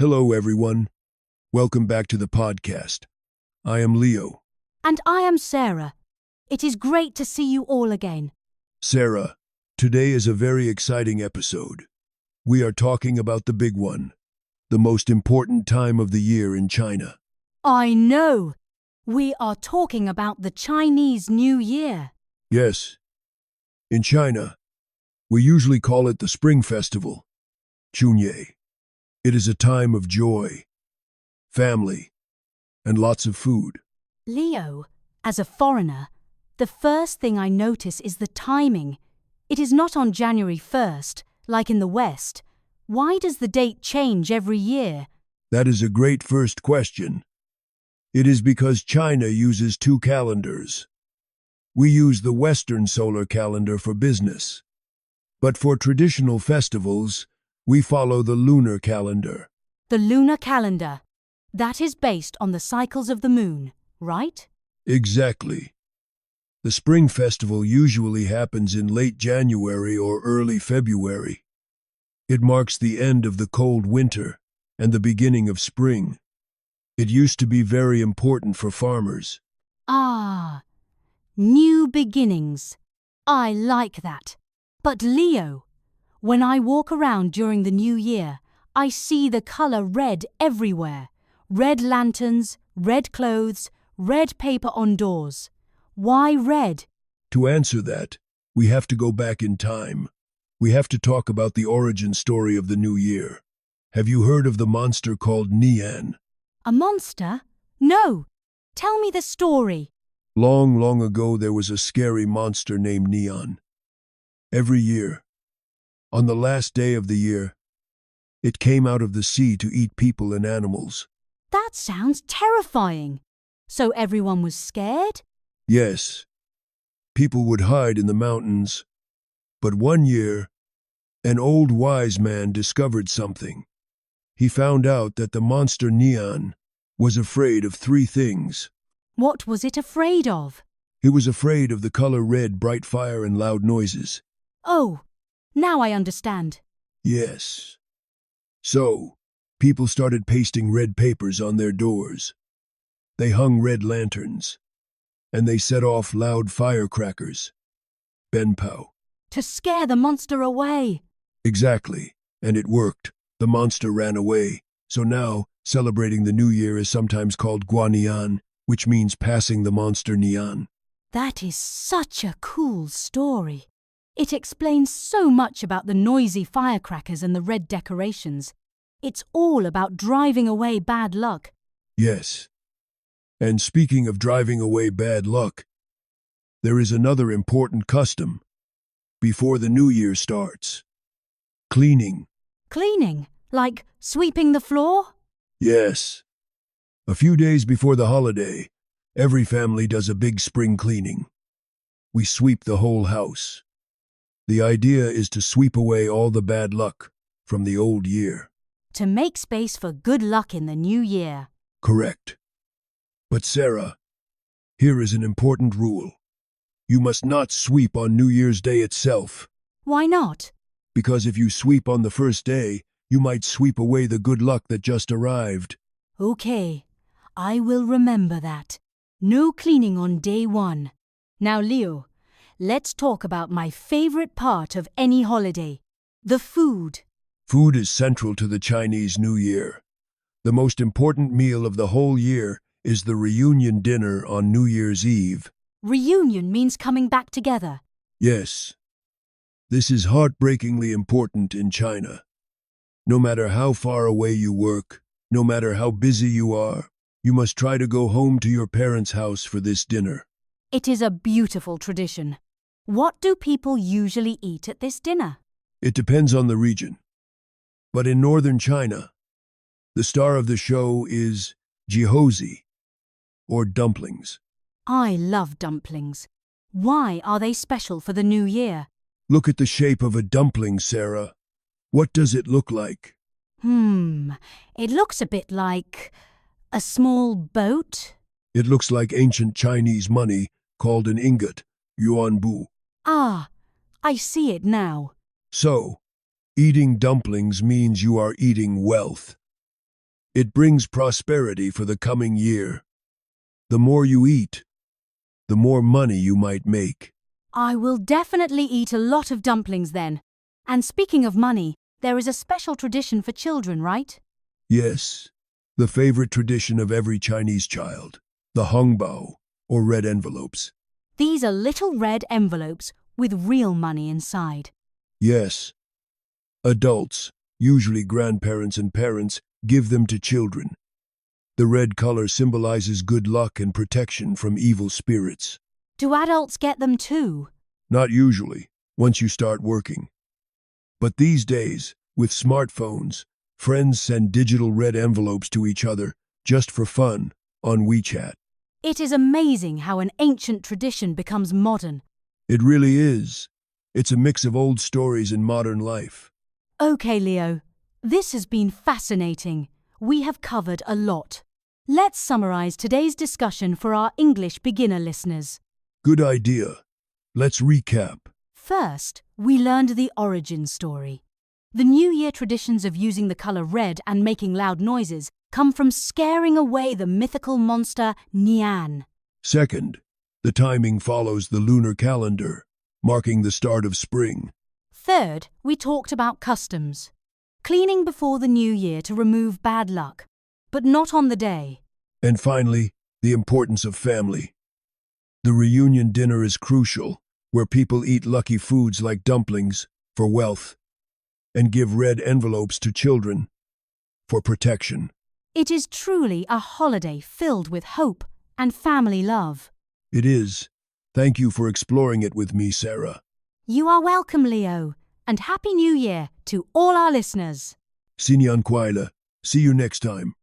Hello, everyone. Welcome back to the podcast. I am Leo. And I am Sarah. It is great to see you all again. Sarah, today is a very exciting episode. We are talking about the big one, the most important time of the year in China. I know. We are talking about the Chinese New Year. Yes, in China, we usually call it the Spring Festival, Chunye. It is a time of joy, family, and lots of food. Leo, as a foreigner, the first thing I notice is the timing. It is not on January 1st, like in the West. Why does the date change every year? That is a great first question. It is because China uses two calendars. We use the Western solar calendar for business. But for traditional festivals, we follow the lunar calendar. The lunar calendar. That is based on the cycles of the moon, right? Exactly. The Spring Festival usually happens in late January or early February. It marks the end of the cold winter and the beginning of spring. It used to be very important for farmers. Ah, new beginnings. I like that. But Leo, when I walk around during the new year, I see the color red everywhere. Red lanterns, red clothes, red paper on doors. Why red? To answer that, we have to go back in time. We have to talk about the origin story of the new year. Have you heard of the monster called Nian? A monster? No. Tell me the story. Long, long ago, there was a scary monster named Nian. Every year, on the last day of the year, it came out of the sea to eat people and animals. That sounds terrifying. So everyone was scared? Yes, people would hide in the mountains. But one year, an old wise man discovered something. He found out that the monster Nian was afraid of three things. What was it afraid of? It was afraid of the color red, bright fire, and loud noises. Oh, now I understand. Yes. So, people started pasting red papers on their doors. They hung red lanterns, and they set off loud firecrackers. Benpao. To scare the monster away. Exactly, and it worked. The monster ran away. So now, celebrating the new year is sometimes called Guanian, which means passing the monster Nian. That is such a cool story. It explains so much about the noisy firecrackers and the red decorations. It's all about driving away bad luck. Yes. And speaking of driving away bad luck, there is another important custom before the new year starts. Cleaning. Cleaning? Like sweeping the floor? Yes. A few days before the holiday, every family does a big spring cleaning. We sweep the whole house. The idea is to sweep away all the bad luck from the old year. To make space for good luck in the new year. Correct. But Sarah, here is an important rule. You must not sweep on New Year's Day itself. Why not? Because if you sweep on the first day, you might sweep away the good luck that just arrived. Okay, I will remember that. No cleaning on day one. Now, Leo, let's talk about my favorite part of any holiday, the food. Food is central to the Chinese New Year. The most important meal of the whole year is the reunion dinner on New Year's Eve. Reunion means coming back together. Yes. This is heartbreakingly important in China. No matter how far away you work, no matter how busy you are, you must try to go home to your parents' house for this dinner. It is a beautiful tradition. What do people usually eat at this dinner? It depends on the region. But in northern China, the star of the show is jihozi, or dumplings. I love dumplings. Why are they special for the new year? Look at the shape of a dumpling, Sarah. What does it look like? It looks a bit like a small boat. It looks like ancient Chinese money called an ingot, yuanbu. Ah, I see it now. So, eating dumplings means you are eating wealth. It brings prosperity for the coming year. The more you eat, the more money you might make. I will definitely eat a lot of dumplings then. And speaking of money, there is a special tradition for children, right? Yes, the favorite tradition of every Chinese child, the Hongbao, or red envelopes. These are little red envelopes with real money inside. Yes, adults, usually grandparents and parents, give them to children. The red color symbolizes good luck and protection from evil spirits. Do adults get them too? Not usually, once you start working. But these days, with smartphones, friends send digital red envelopes to each other, just for fun, on WeChat. It is amazing how an ancient tradition becomes modern. It really is. It's a mix of old stories and modern life. Okay, Leo, this has been fascinating. We have covered a lot. Let's summarize today's discussion for our English beginner listeners. Good idea. Let's recap. First, we learned the origin story. The New Year traditions of using the color red and making loud noises come from scaring away the mythical monster Nian. Second, the timing follows the lunar calendar, marking the start of spring. Third, we talked about customs. Cleaning before the New Year to remove bad luck, but not on the day. And finally, the importance of family. The reunion dinner is crucial, where people eat lucky foods like dumplings for wealth and give red envelopes to children for protection. It is truly a holiday filled with hope and family love. It is. Thank you for exploring it with me, Sarah. You are welcome, Leo, and Happy New Year to all our listeners. Nian. See you next time.